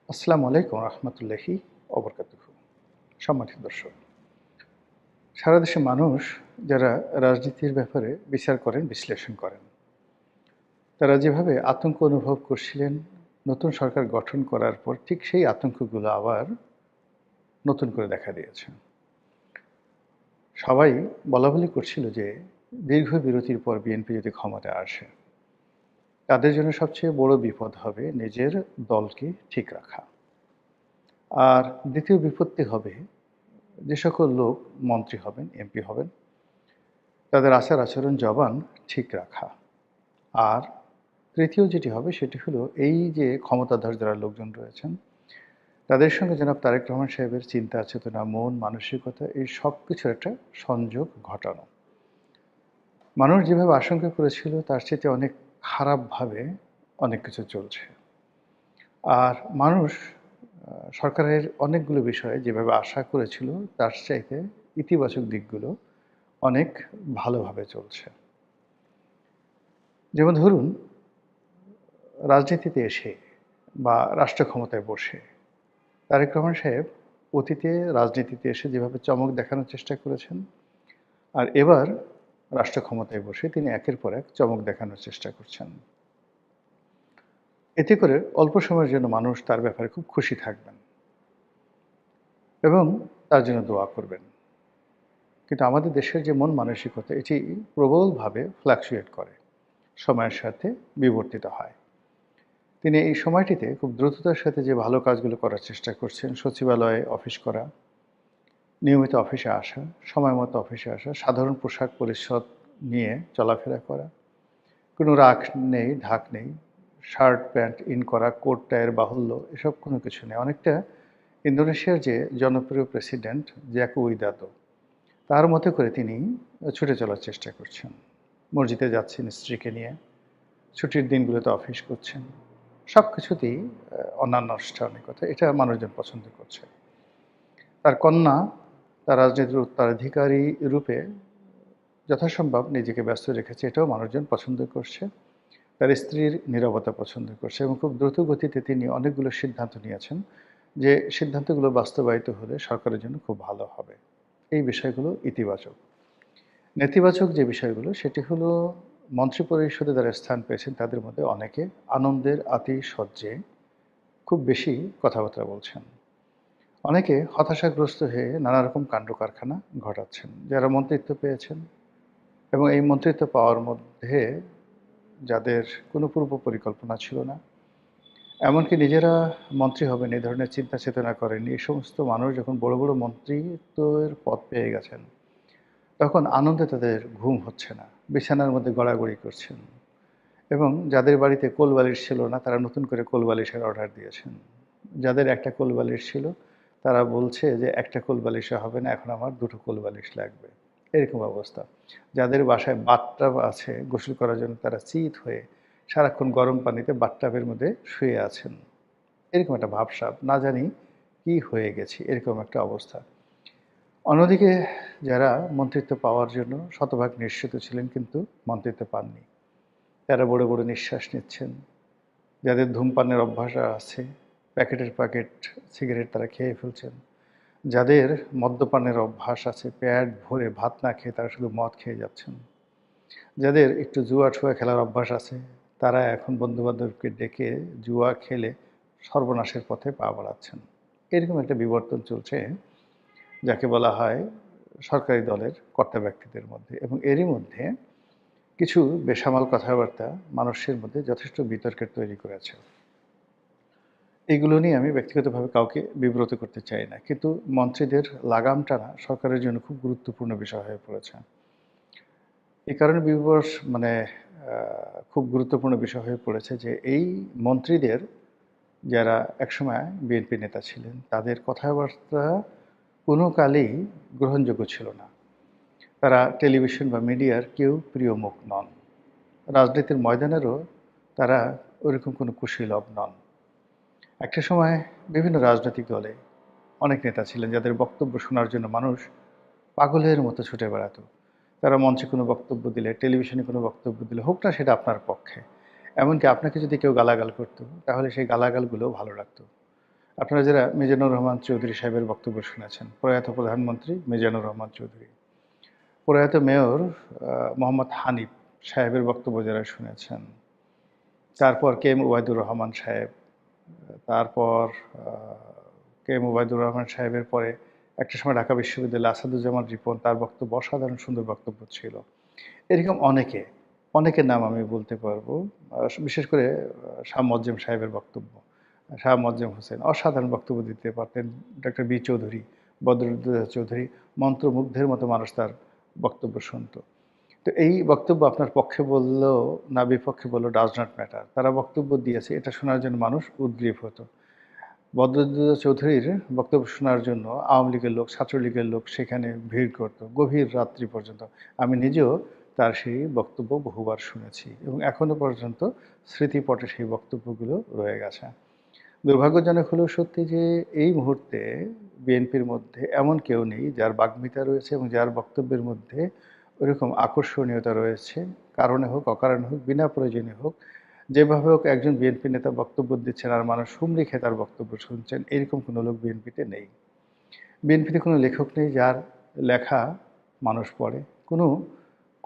আসসালামু আলাইকুম রহমতুল্লাহি অবরকাতুহু। সম্মানিত দর্শক, সারা দেশের মানুষ যারা রাজনীতির ব্যাপারে বিচার করেন, বিশ্লেষণ করেন, তারা যেভাবে আতঙ্ক অনুভব করছিলেন নতুন সরকার গঠন করার পর, ঠিক সেই আতঙ্কগুলো আবার নতুন করে দেখা দিয়েছে। সবাই বলাবলি করছিল যে দীর্ঘ বিরতির পর বিএনপি যদি ক্ষমতায় আসে, তাদের জন্য সবচেয়ে বড় বিপদ হবে নিজের দলকে ঠিক রাখা। আর দ্বিতীয় বিপত্তি হবে যে সকল লোক মন্ত্রী হবেন, এমপি হবেন, তাদের আচার আচরণ জবান ঠিক রাখা। আর তৃতীয় যেটি হবে সেটি হলো এই যে ক্ষমতাধর যারা লোকজন রয়েছেন, তাদের সঙ্গে জনাব তারেক রহমান সাহেবের চিন্তা চেতনা, মন মানসিকতা, এই সব কিছুর একটা সংযোগ ঘটানো। মানুষ যেভাবে আশঙ্কা করেছিল তার চেয়ে অনেক খারাপভাবে অনেক কিছু চলছে। আর মানুষ সরকারের অনেকগুলো বিষয়ে যেভাবে আশা করেছিল তার চাইতে ইতিবাচক দিকগুলো অনেক ভালোভাবে চলছে। যেমন ধরুন, রাজনীতিতে এসে বা রাষ্ট্র ক্ষমতায় বসে তারেক রহমান সাহেব অতীতে রাজনীতিতে এসে যেভাবে চমক দেখানোর চেষ্টা করেছেন, আর এবার রাষ্ট্র ক্ষমতায় বসে তিনি একের পর এক চমক দেখানোর চেষ্টা করছেন। এতে করে অল্প সময়ের জন্য মানুষ তার ব্যাপারে খুব খুশি থাকবেন এবং তার জন্য দোয়া করবেন। কিন্তু আমাদের দেশের যে মন মানসিকতা, এটি প্রবলভাবে ফ্ল্যাকচুয়েট করে, সময়ের সাথে বিবর্তিত হয়। তিনি এই সময়টিতে খুব দ্রুততার সাথে যে ভালো কাজগুলো করার চেষ্টা করছেন, সচিবালয়ে অফিস করা, নিয়মিত অফিসে আসা, সময় মতো অফিসে আসা, সাধারণ পোশাক পরিচ্ছদ নিয়ে চলাফেরা করা, কোনো রাগ নেই, ঢাক নেই, শার্ট প্যান্ট ইন করা, কোট টাইয়ের বাহুল্য, এসব কোনো কিছু নেই। অনেকটা ইন্দোনেশিয়ার যে জনপ্রিয় প্রেসিডেন্ট জ্যাকো উইদাতো, তার মতো করে তিনি ছুটে চলার চেষ্টা করছেন। মসজিদে যাচ্ছেন স্ত্রীকে নিয়ে, ছুটির দিনগুলোতে অফিস করছেন। সব কিছুতেই অনানুষ্ঠানিকতা, এটা মানুষজন পছন্দ করছে। তার কন্যা তার রাজনীতির উত্তরাধিকারী রূপে যথাসম্ভব নিজেকে ব্যস্ত রেখেছে, এটাও মানুষজন পছন্দ করছে। তার স্ত্রীর নীরবতা পছন্দ করছে এবং খুব দ্রুত গতিতে তিনি অনেকগুলো সিদ্ধান্ত নিয়েছেন, যে সিদ্ধান্তগুলো বাস্তবায়িত হলে সরকারের জন্য খুব ভালো হবে। এই বিষয়গুলো ইতিবাচক। নেতিবাচক যে বিষয়গুলো সেটি হলো, মন্ত্রিপরিষদে যারা স্থান পেয়েছেন তাদের মধ্যে অনেকে আনন্দের আতিশয্যে খুব বেশি কথাবার্তা বলছেন। অনেকে হতাশাগ্রস্ত হয়ে নানা রকম কাণ্ডকারখানা ঘটাচ্ছেন। যারা মন্ত্রিত্ব পেয়েছেন এবং এই মন্ত্রিত্ব পাওয়ার মধ্যে যাদের কোনো পূর্ব পরিকল্পনা ছিল না, এমনকি নিজেরা মন্ত্রী হবেন এই ধরনের চিন্তা চেতনা করেননি, এই সমস্ত মানুষ যখন বড় বড় মন্ত্রিত্বের পদ পেয়ে গেছেন, তখন আনন্দে তাদের ঘুম হচ্ছে না, বিছানার মধ্যে গড়াগড়ি করছেন। এবং যাদের বাড়িতে কোলবালিশ ছিল না, তারা নতুন করে কোলবালিশের অর্ডার দিয়েছেন। যাদের একটা কোলবালিশ ছিল, তারা বলছে যে একটা কোলবালিশে হবে না, এখন আমার দুটো কোলবালিশ লাগবে। এরকম অবস্থা। যাদের বাসায় বাথটাব আছে গোসল করার জন্য, তারা চিত হয়ে সারাক্ষণ গরম পানিতে বাথটাবের মধ্যে শুয়ে আছেন। এরকম একটা ভাবসাব, না জানি কি হয়ে গেছি, এরকম একটা অবস্থা। অন্যদিকে যারা মন্ত্রিত্ব পাওয়ার জন্য শতভাগ নিশ্চিত ছিলেন কিন্তু মন্ত্রিত্ব পাননি, তারা বড় বড় নিঃশ্বাস নিচ্ছেন। যাদের ধূমপানের অভ্যাস আছে, প্যাকেটের প্যাকেট সিগারেট তারা খেয়ে ফেলছেন। যাদের মদ্যপানের অভ্যাস আছে, পেট ভরে ভাত না খেয়ে তারা শুধু মদ খেয়ে যাচ্ছেন। যাদের একটু জুয়া ঠুয়া খেলার অভ্যাস আছে, তারা এখন বন্ধুবান্ধবকে ডেকে জুয়া খেলে সর্বনাশের পথে পা বাড়াচ্ছেন। এরকম একটা বিবর্তন চলছে, যাকে বলা হয় সরকারি দলের কর্তা ব্যক্তিদের মধ্যে। এবং এরই মধ্যে কিছু বেসামাল কথাবার্তা মানুষের মধ্যে যথেষ্ট বিতর্কের তৈরি করেছে। এগুলো নিয়ে আমি ব্যক্তিগতভাবে কাউকে বিব্রত করতে চাই না, কিন্তু মন্ত্রীদের লাগাম টানা সরকারের জন্য খুব গুরুত্বপূর্ণ বিষয় হয়ে পড়েছে। এই কারণে খুব গুরুত্বপূর্ণ বিষয় হয়ে পড়েছে যে এই মন্ত্রীদের, যারা একসময় বিএনপি নেতা ছিলেন, তাদের কথাবার্তা কোনো কালেই গ্রহণযোগ্য ছিল না। তারা টেলিভিশন বা মিডিয়ার কেউ প্রিয় মুখ নন। রাজনীতির ময়দানেরও তারা ওরকম কোনো কুশীলব নন। একটা সময় বিভিন্ন রাজনৈতিক দলে অনেক নেতা ছিলেন যাদের বক্তব্য শোনার জন্য মানুষ পাগলের মতো ছুটে বেড়াতো। তারা মঞ্চে কোনো বক্তব্য দিলে, টেলিভিশনে কোনো বক্তব্য দিলে, হোক না সেটা আপনার পক্ষে, এমনকি আপনাকে যদি কেউ গালাগাল করতো, তাহলে সেই গালাগালগুলোও ভালো লাগতো। আপনারা যারা মিজানুর রহমান চৌধুরী সাহেবের বক্তব্য শুনেছেন, প্রয়াত প্রধানমন্ত্রী মিজানুর রহমান চৌধুরী, প্রয়াত মেয়র মোহাম্মদ হানিফ সাহেবের বক্তব্য যারা শুনেছেন, তারপর কে এম ওবায়দুর রহমান সাহেব, তারপর কে এম ওবায়দুর রহমান সাহেবের পরে একটা সময় ঢাকা বিশ্ববিদ্যালয়ে আসাদুজ্জামান রিপন, তার বক্তব্য অসাধারণ সুন্দর বক্তব্য ছিল। এরকম অনেকের নাম আমি বলতে পারবো। বিশেষ করে শাহ মোয়াজ্জেম সাহেবের বক্তব্য, শাহ মোয়াজ্জেম হোসেন অসাধারণ বক্তব্য দিতে পারতেন। ডক্টর বি চৌধুরী, বদরুদ্দোজা চৌধুরী, মন্ত্রমুগ্ধের মতো মানুষ তার বক্তব্য শুনতো। তো এই বক্তব্য আপনার পক্ষে বললেও না বিপক্ষে বললেও ডাজ নট ম্যাটার। তারা বক্তব্য দিয়েছে, এটা শোনার জন্য মানুষ উদ্গ্রীব হতো। বদরুদ্দোজা চৌধুরীর বক্তব্য শোনার জন্য আওয়ামী লীগের লোক, ছাত্রলীগের লোক সেখানে ভিড় করত গভীর রাত্রি পর্যন্ত। আমি নিজেও তার সেই বক্তব্য বহুবার শুনেছি এবং এখনও পর্যন্ত স্মৃতিপটে সেই বক্তব্যগুলো রয়ে গেছে। দুর্ভাগ্যজনক হলেও সত্যি যে এই মুহূর্তে বিএনপির মধ্যে এমন কেউ নেই যার বাগ্মিতা রয়েছে এবং যার বক্তব্যের মধ্যে ওইরকম আকর্ষণীয়তা রয়েছে, কারণে হোক অকারণে হোক, বিনা প্রয়োজনে হোক, যেভাবে হোক একজন বিএনপি নেতা বক্তব্য দিচ্ছেন আর মানুষ হুমড়ি খেয়ে তার বক্তব্য শুনছেন, এরকম কোনো লোক বিএনপিতে নেই। বিএনপিতে কোনো লেখক নেই যার লেখা মানুষ পড়ে, কোনো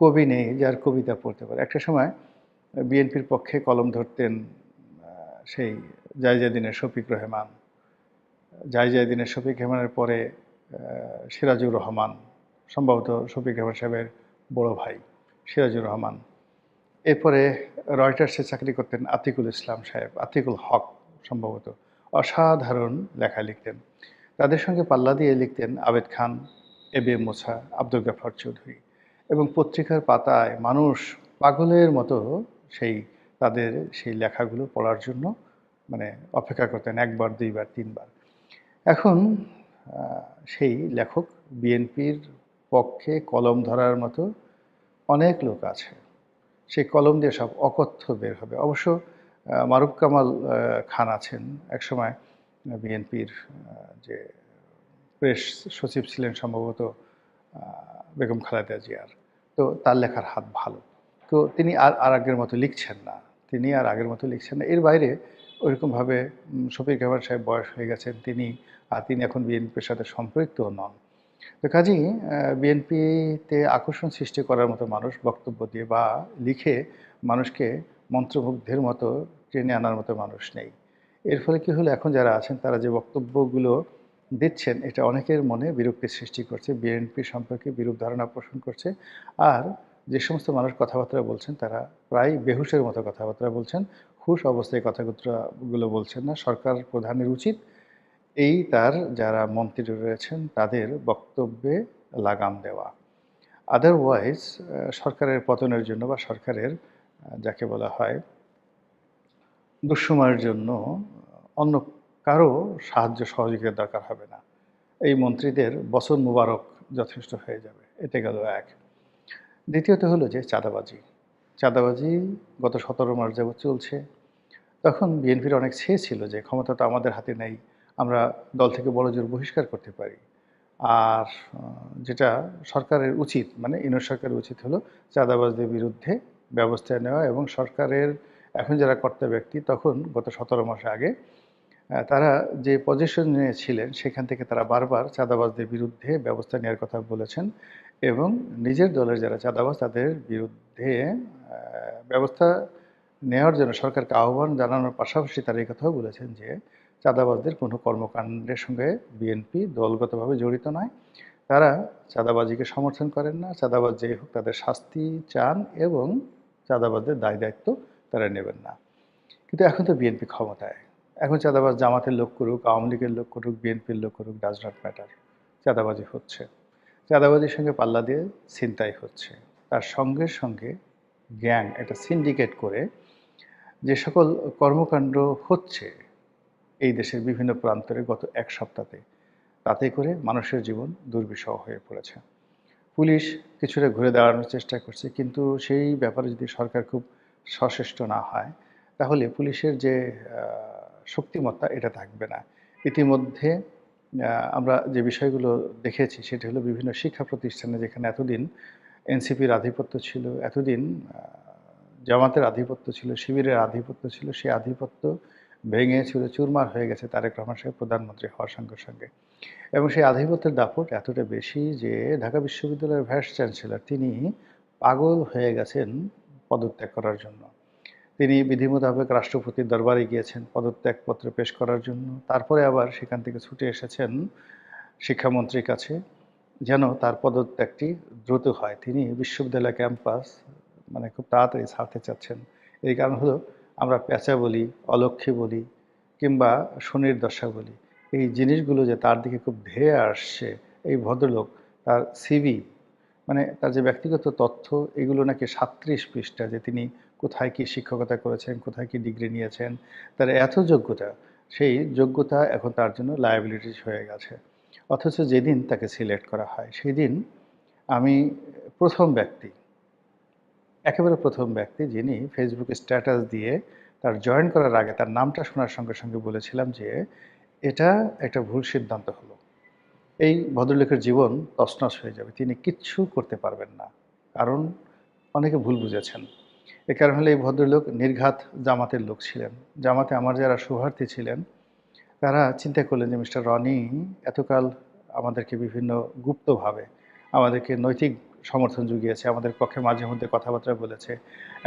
কবি নেই যার কবিতা পড়তে পারে। একটা সময় বিএনপির পক্ষে কলম ধরতেন সেই জায়জাদিনের শফিক রহমান, জায়জাদিনের শফিক রহমানের পরে সিরাজুর রহমান, সম্ভবত শফিক রহমান সাহেবের বড় ভাই সিরাজুর রহমান। এরপরে রয়টার্সে চাকরি করতেন আতিকুল ইসলাম সাহেব, আতিকুল হক সম্ভবত, অসাধারণ লেখা লিখতেন। তাদের সঙ্গে পাল্লা দিয়ে লিখতেন আবেদ খান, এ বি এম মোছা, আব্দুল গাফফার চৌধুরী, এবং পত্রিকার পাতায় মানুষ পাগলের মতো সেই তাদের সেই লেখাগুলো পড়ার জন্য মানে অপেক্ষা করতেন, একবার দুইবার তিনবার। এখন সেই লেখক বিএনপির পক্ষে কলম ধরার মতো অনেক লোক আছে, সেই কলম দিয়ে সব অকথ্য বের হবে। অবশ্য মারুফ কামাল খান আছেন, একসময় বিএনপির যে প্রেস সচিব ছিলেন সম্ভবত বেগম খালেদা জিয়ার, তো তার লেখার হাত ভালো। তো তিনি আর আগের মতো লিখছেন না, এর বাইরে ওইরকমভাবে শফিক রহমান সাহেব বয়স হয়ে গেছেন, তিনি এখন বিএনপির সাথে সম্পৃক্তও নন। তো কাজেই বিএনপিতে আকর্ষণ সৃষ্টি করার মতো মানুষ বক্তব্য দিয়ে বা লিখে মানুষকে মন্ত্রমুগ্ধের মতো টেনে আনার মতো মানুষ নেই। এর ফলে কী হলো, এখন যারা আছেন তারা যে বক্তব্যগুলো দিচ্ছেন এটা অনেকের মনে বিরক্তির সৃষ্টি করছে, বিএনপি সম্পর্কে বিরূপ ধারণা পোষণ করছে। আর যে সমস্ত মানুষ কথাবার্তা বলছেন তারা প্রায় বেহুশের মতো কথাবার্তা বলছেন, হুশ অবস্থায় কথাগুলো বলছেন না। সরকার প্রধানের উচিত তার যারা মন্ত্রী রয়েছেন তাদের বক্তব্যে লাগাম দেওয়া। আদারওয়াইজ সরকারের পতনের জন্য বা সরকারের যাকে বলা হয় দুঃসময়ের জন্য অন্য কারো সাহায্য সহযোগিতার দরকার হবে না। এই মন্ত্রীদের বছর মুবারক যথেষ্ট হয়ে যাবে। এটা গেল এক। দ্বিতীয়ত হলো যে চাঁদাবাজি গত 17 মাস যাবৎ চলছে। তখন বিএনপির অনেক ছিল যে ক্ষমতা তো আমাদের হাতে নেই, আমরা দল থেকে বড়জোর বহিষ্কার করতে পারি। আর যেটা সরকারের উচিত, মানে ইউনিট সরকারের উচিত হলো চাঁদাবাজদের বিরুদ্ধে ব্যবস্থা নেওয়া। এবং সরকারের এখন যারা কর্তা ব্যক্তি, তখন গত 17 মাস আগে তারা যে পজিশনে ছিলেন সেখান থেকে তারা বারবার চাঁদাবাজদের বিরুদ্ধে ব্যবস্থা নেওয়ার কথা বলেছেন এবং নিজের দলের যারা চাঁদাবাজ তাদের বিরুদ্ধে ব্যবস্থা নেওয়ার জন্য সরকারকে আহ্বান জানানোর পাশাপাশি তারা এই কথাও বলেছেন যে চাঁদাবাজদের কোনো কর্মকাণ্ডের সঙ্গে বিএনপি দলগতভাবে জড়িত নয়, তারা চাঁদাবাজিকে সমর্থন করেন না, চাঁদাবাজ যেই হোক তাদের শাস্তি চান এবং চাঁদাবাজদের দায় দায়িত্ব তারা নেবেন না। কিন্তু এখন তো বিএনপি ক্ষমতায়, এখন চাঁদাবাজ জামাতের লোক করুক, আওয়ামী লীগের লোক করুক, বিএনপির লোক করুক, ডাজ নট ম্যাটার, চাঁদাবাজি হচ্ছে। চাঁদাবাজির সঙ্গে পাল্লা দিয়ে ছিনতাই হচ্ছে, তার সঙ্গে সঙ্গে গ্যাং একটা সিন্ডিকেট করে যে সকল কর্মকাণ্ড হচ্ছে এই দেশের বিভিন্ন প্রান্তরে গত এক সপ্তাহে, তাতে করে মানুষের জীবন দুর্বিষহ হয়ে পড়েছে। পুলিশ কিছুটা ঘুরে দাঁড়ানোর চেষ্টা করছে, কিন্তু সেই ব্যাপারে যদি সরকার খুব সচেষ্ট না হয় তাহলে পুলিশের যে শক্তিমত্তা এটা থাকবে না। ইতিমধ্যে আমরা যে বিষয়গুলো দেখেছি সেটা হলো বিভিন্ন শিক্ষা প্রতিষ্ঠানে যেখানে এতদিন এনসিপির আধিপত্য ছিল, এতদিন জামাতের আধিপত্য ছিল, শিবিরের আধিপত্য ছিল, সেই আধিপত্য ভেঙে চুরে চুরমার হয়ে গেছে তারেক রহমান সাহেব প্রধানমন্ত্রী হওয়ার সঙ্গে সঙ্গে। এবং সেই আধিপত্যের দাপট এতটা বেশি যে ঢাকা বিশ্ববিদ্যালয়ের ভাইস চ্যান্সেলর তিনি পাগল হয়ে গেছেন পদত্যাগ করার জন্য। তিনি বিধি মোতাবেক রাষ্ট্রপতির দরবারে গিয়েছেন পদত্যাগপত্র পেশ করার জন্য। তারপরে আবার সেখান থেকে ছুটে এসেছেন শিক্ষামন্ত্রীর কাছে যেন তার পদত্যাগটি দ্রুত হয়। তিনি বিশ্ববিদ্যালয় ক্যাম্পাস খুব তাড়াতাড়ি ছাড়তে চাচ্ছেন। এই কারণ হলো আমরা প্যাঁচা বলি, অলক্ষী বলি কিংবা শনির দশা বলি। এই জিনিসগুলো যে তার দিকে খুব ধেয়ে আসছে, এই ভদ্রলোক তার সিভি তার যে ব্যক্তিগত তথ্য এগুলো নাকি ৩৭ পৃষ্ঠা, যে তিনি কোথায় কি শিক্ষকতা করেছেন, কোথায় কি ডিগ্রি নিয়েছেন, তার এত যোগ্যতা, সেই যোগ্যতা এখন তার জন্য লায়াবিলিটিস হয়ে গেছে। অথচ যেদিন তাকে সিলেক্ট করা হয় সেদিন আমি প্রথম ব্যক্তি, একেবারে প্রথম ব্যক্তি যিনি ফেসবুকে স্ট্যাটাস দিয়ে তার জয়েন করার আগে তার নামটা শোনার সঙ্গে সঙ্গে বলেছিলাম যে এটা একটা ভুল সিদ্ধান্ত হলো। এই ভদ্রলোকের জীবন তছনছ হয়ে যাবে, তিনি কিচ্ছু করতে পারবেন না। কারণ অনেকে ভুল বুঝেছেন। এ কারণ হলো এই ভদ্রলোক নির্ঘাত জামাতের লোক ছিলেন। জামাতে আমার যারা শুভার্থী ছিলেন তারা চিন্তা করলেন যে মিস্টার রনি এতকাল আমাদেরকে বিভিন্ন গুপ্তভাবে আমাদেরকে নৈতিক সমর্থন জুগিয়েছে, আমাদের পক্ষে মাঝে মধ্যে কথাবার্তা বলেছে।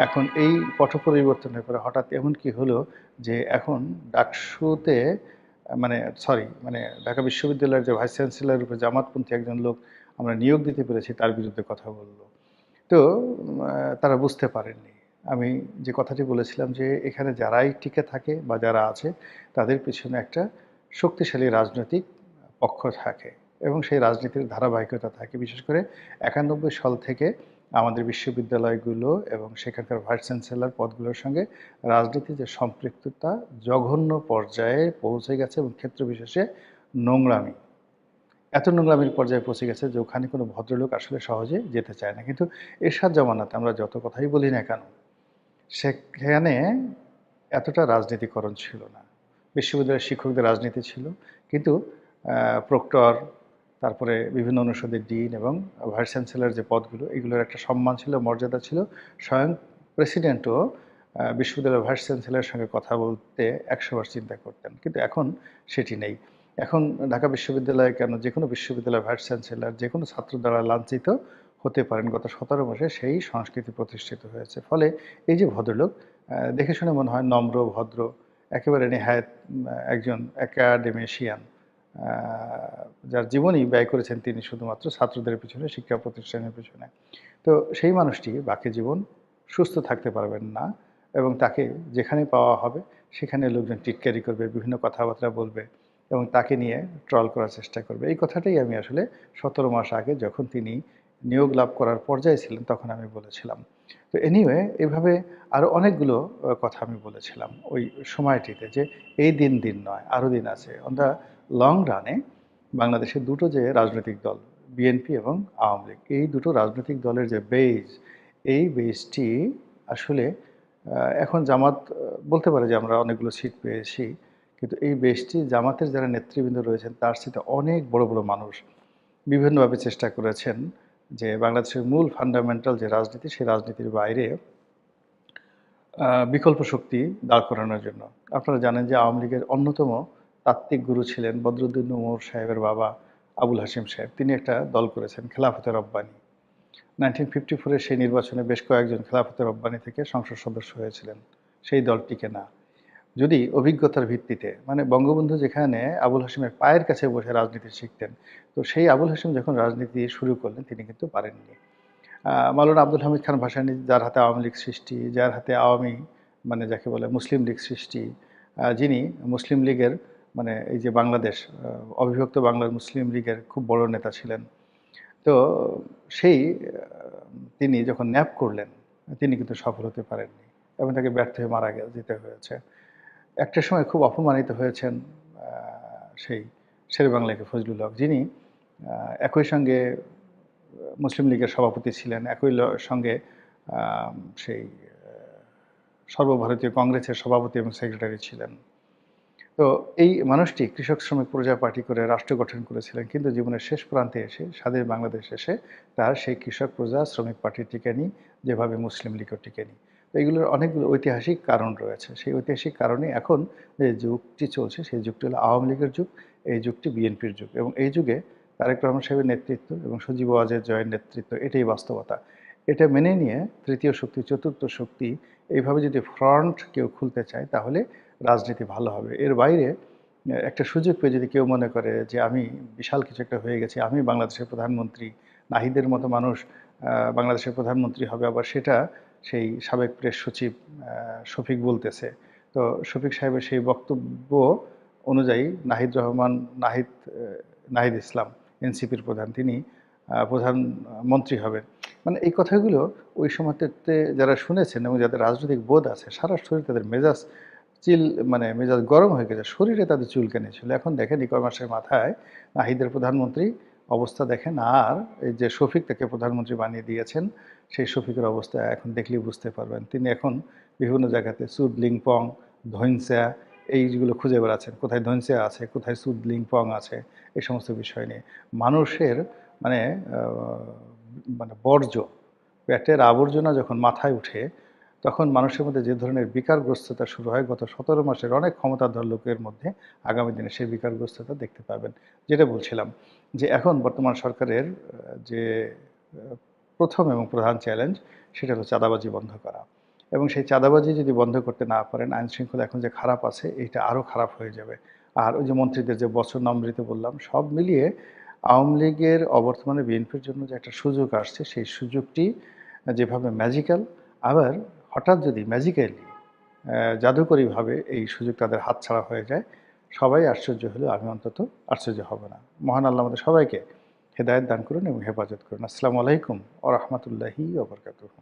এখন এই পট পরিবর্তনের পরে হঠাৎ এমন কি হলো যে এখন ডাকসুতে ঢাকা বিশ্ববিদ্যালয়ের যে ভাইস চ্যান্সেলর রূপে জামাতপন্থী একজন লোক আমরা নিয়োগ দিতে পেরেছি, তার বিরুদ্ধে কথা বলল। তো তারা বুঝতে পারেননি আমি যে কথাটি বলেছিলাম যে এখানে যারাই টিকে থাকে বা যারা আছে তাদের পিছনে একটা শক্তিশালী রাজনৈতিক পক্ষ থাকে এবং সেই রাজনীতির ধারাবাহিকতা থাকে। বিশেষ করে ৯১ সাল থেকে আমাদের বিশ্ববিদ্যালয়গুলো এবং সেখানকার ভাইস চ্যান্সেলর পদগুলোর সঙ্গে রাজনীতির যে সম্পৃক্ততা জঘন্য পর্যায়ে পৌঁছে গেছে এবং ক্ষেত্র বিশেষে নোংরামি, এত নোংরামির পর্যায়ে পৌঁছে গেছে যে ওখানে কোনো ভদ্রলোক আসলে সহজে যেতে চায় না। কিন্তু এরশাদ জামানাতে আমরা যত কথাই বলি না কেন, সেখানে এতটা রাজনীতিকরণ ছিল না। বিশ্ববিদ্যালয়ের শিক্ষকদের রাজনীতি ছিল, কিন্তু প্রক্টর, তারপরে বিভিন্ন অনুষদের ডিন এবং ভাইস চ্যান্সেলর যে পদগুলো, এগুলোর একটা সম্মান ছিল, মর্যাদা ছিল। স্বয়ং প্রেসিডেন্টও বিশ্ববিদ্যালয়ের ভাইস চ্যান্সেলরের সঙ্গে কথা বলতে ১০০ বার চিন্তা করতেন, কিন্তু এখন সেটি নেই। এখন ঢাকা বিশ্ববিদ্যালয়ে কেন, যে কোনো বিশ্ববিদ্যালয়ের ভাইস চ্যান্সেলর যে কোনো ছাত্র দ্বারা লাঞ্ছিত হতে পারেন। গত ১৭ মাসে সেই সংস্কৃতি প্রতিষ্ঠিত হয়েছে। ফলে এই যে ভদ্রলোক, দেখে শুনে মনে হয় নম্র, ভদ্র, একেবারে নেহায়েত একজন একাডেমিশিয়ান, যার জীবনই ব্যয় করেছেন তিনি শুধুমাত্র ছাত্রদের পিছনে, শিক্ষা প্রতিষ্ঠানের পিছনে। তো সেই মানুষটি বাকি জীবন সুস্থ থাকতে পারবেন না এবং তাকে যেখানে পাওয়া হবে সেখানে লোকজন টিটকারি করবে, বিভিন্ন কথাবার্তা বলবে এবং তাকে নিয়ে ট্রল করার চেষ্টা করবে। এই কথাটাই আমি আসলে ১৭ মাস আগে যখন তিনি নিয়োগ লাভ করার পর্যায়ে ছিলেন তখন আমি বলেছিলাম। তো এনিওয়ে এভাবে আরও অনেকগুলো কথা আমি বলেছিলাম ওই সময়টিতে, যে এই দিন নয়, আরও দিন আছে। অন দ্য লং রানে বাংলাদেশের দুটো যে রাজনৈতিক দল, বিএনপি এবং আওয়ামী লীগ, এই দুটো রাজনৈতিক দলের যে বেজ, এই বেজটি আসলে এখন জামাত বলতে পারে যে আমরা অনেকগুলো সিট পেয়েছি, কিন্তু এই বেজটি জামাতের যারা নেতৃবৃন্দ রয়েছেন তার সাথে অনেক বড় বড় মানুষ বিভিন্নভাবে চেষ্টা করেছেন যে বাংলাদেশের মূল ফান্ডামেন্টাল যে রাজনীতি, সেই রাজনীতির বাইরে বিকল্প শক্তি দাঁড় করানোর জন্য। আপনারা জানেন যে আওয়ামী লীগের অন্যতম তাত্ত্বিক গুরু ছিলেন বদরুদ্দীন উমর সাহেবের বাবা আবুল হাশিম সাহেব। তিনি একটা দল করেছেন খেলাফতে রব্বানী। 1954 সেই নির্বাচনে বেশ কয়েকজন খেলাফতে রব্বানী থেকে সংসদ সদস্য হয়েছিলেন। সেই দল টিকে না। যদি অভিজ্ঞতার ভিত্তিতে, বঙ্গবন্ধু যেখানে আবুল হাশিমের পায়ের কাছে বসে রাজনীতি শিখতেন, তো সেই আবুল হাশিম যখন রাজনীতি শুরু করলেন তিনি কিন্তু পারেননি। মাওলানা আব্দুল হামিদ খান ভাসানী, যার হাতে আওয়ামী লীগ সৃষ্টি, যার হাতে আওয়ামী যাকে বলে মুসলিম লীগ সৃষ্টি, যিনি মুসলিম লীগের এই যে বাংলাদেশ অবিভক্ত বাংলার মুসলিম লীগের খুব বড় নেতা ছিলেন। তো সেই তিনি যখন ন্যাপ করলেন তিনি কিন্তু সফল হতে পারেননি এবং তাকে ব্যর্থ হয়ে মারা যেতে হয়েছে। একটা সময় খুব অপমানিত হয়েছেন সেই শেরেবাংলা ফজলুল হক, যিনি একই সঙ্গে মুসলিম লীগের সভাপতি ছিলেন, একই সঙ্গে সেই সর্বভারতীয় কংগ্রেসের সভাপতি এবং সেক্রেটারি ছিলেন। তো এই মানুষটি কৃষক শ্রমিক প্রজা পার্টি করে রাষ্ট্র গঠন করেছিলেন, কিন্তু জীবনের শেষ প্রান্তে এসে স্বাধীন বাংলাদেশ এসে তার সেই কৃষক প্রজা শ্রমিক পার্টি টিকেনি, যেভাবে মুসলিম লীগও টিকেনি। এগুলোর অনেকগুলো ঐতিহাসিক কারণ রয়েছে। সেই ঐতিহাসিক কারণে এখন যে যুগটি চলছে সেই যুগটি হলো আওয়ামী লীগের যুগ, এই যুগটি বিএনপির যুগ এবং এই যুগে তারেক রহমান সাহেবের নেতৃত্ব এবং সজীব ওয়াজেদ জয়ের নেতৃত্ব এটাই বাস্তবতা। এটা মেনে নিয়ে তৃতীয় শক্তি, চতুর্থ শক্তি এইভাবে যদি ফ্রন্ট কেউ খুলতে চায় তাহলে রাজনীতি ভালো হবে। এর বাইরে একটা সুযোগ পেয়ে যদি কেউ মনে করে যে আমি বিশাল কিছু একটা হয়ে গেছি, আমি বাংলাদেশের প্রধানমন্ত্রী, নাহিদের মতো মানুষ বাংলাদেশের প্রধানমন্ত্রী হবে, আবার সেটা সেই সাবেক প্রেস সচিব শফিক বলতেছে। তো শফিক সাহেবের সেই বক্তব্য অনুযায়ী নাহিদ ইসলাম এনসিপির প্রধান, তিনি প্রধানমন্ত্রী হবেন। মানে এই কথাগুলো ওই সময়তে যারা শুনেছেন এবং যাদের রাজনৈতিক বোধ আছে, সারা শরীর তাদের মেজাজ চিল মানে মেজাজ গরম হয়ে গেছে, শরীরে তাদের চুলকানি ছিল। এখন দেখেন এই কয় মাসের মাথায় নাহিদের প্রধানমন্ত্রী অবস্থা দেখেন, আর এই যে শফিক তাকে প্রধানমন্ত্রী বানিয়ে দিয়েছেন, সেই শফিকের অবস্থা এখন দেখলেই বুঝতে পারবেন। তিনি এখন বিভিন্ন জায়গাতে সুদলিংপং, ধৈনসা এইগুলো খুঁজে বেড়াচ্ছেন, কোথায় ধৈনসা আছে, কোথায় সুদলিংপং আছে, এই সমস্ত বিষয় নিয়ে। মানুষের মানে মানে বর্জ্য, পেটের আবর্জনা যখন মাথায় উঠে, তখন মানুষের মধ্যে যে ধরনের বিকারগ্রস্ততা শুরু হয়, গত ১৭ মাসের অনেক ক্ষমতাধর লোকের মধ্যে আগামী দিনে সেই বিকারগ্রস্ততা দেখতে পাবেন। যেটা বলছিলাম যে এখন বর্তমান সরকারের যে প্রথম এবং প্রধান চ্যালেঞ্জ সেটা হলো চাঁদাবাজি বন্ধ করা। এবং সেই চাঁদাবাজি যদি বন্ধ করতে না পারেন, আইন শৃঙ্খলা এখন যে খারাপ আছে এইটা আরও খারাপ হয়ে যাবে। আর ওই যে মন্ত্রীদের যে বচনামৃত বললাম, সব মিলিয়ে আওয়ামী লীগের অবর্তমানে বিএনপির জন্য যে একটা সুযোগ আসছে, সেই সুযোগটি যেভাবে ম্যাজিক্যাল, আবার হঠাৎ যদি ম্যাজিক্যালি জাদুকরীভাবে এই সুযোগ তাদের হাতছাড়া হয়ে যায়, সবাই আশ্চর্য হলেও আমি অন্তত আশ্চর্য হব না। মহান আল্লাহ আমাদের সবাইকে হেদায়েত দান করুন এবং হেফাজত করুন। আসসালামু আলাইকুম ওয়া রাহমাতুল্লাহি ওয়া বারাকাতুহু।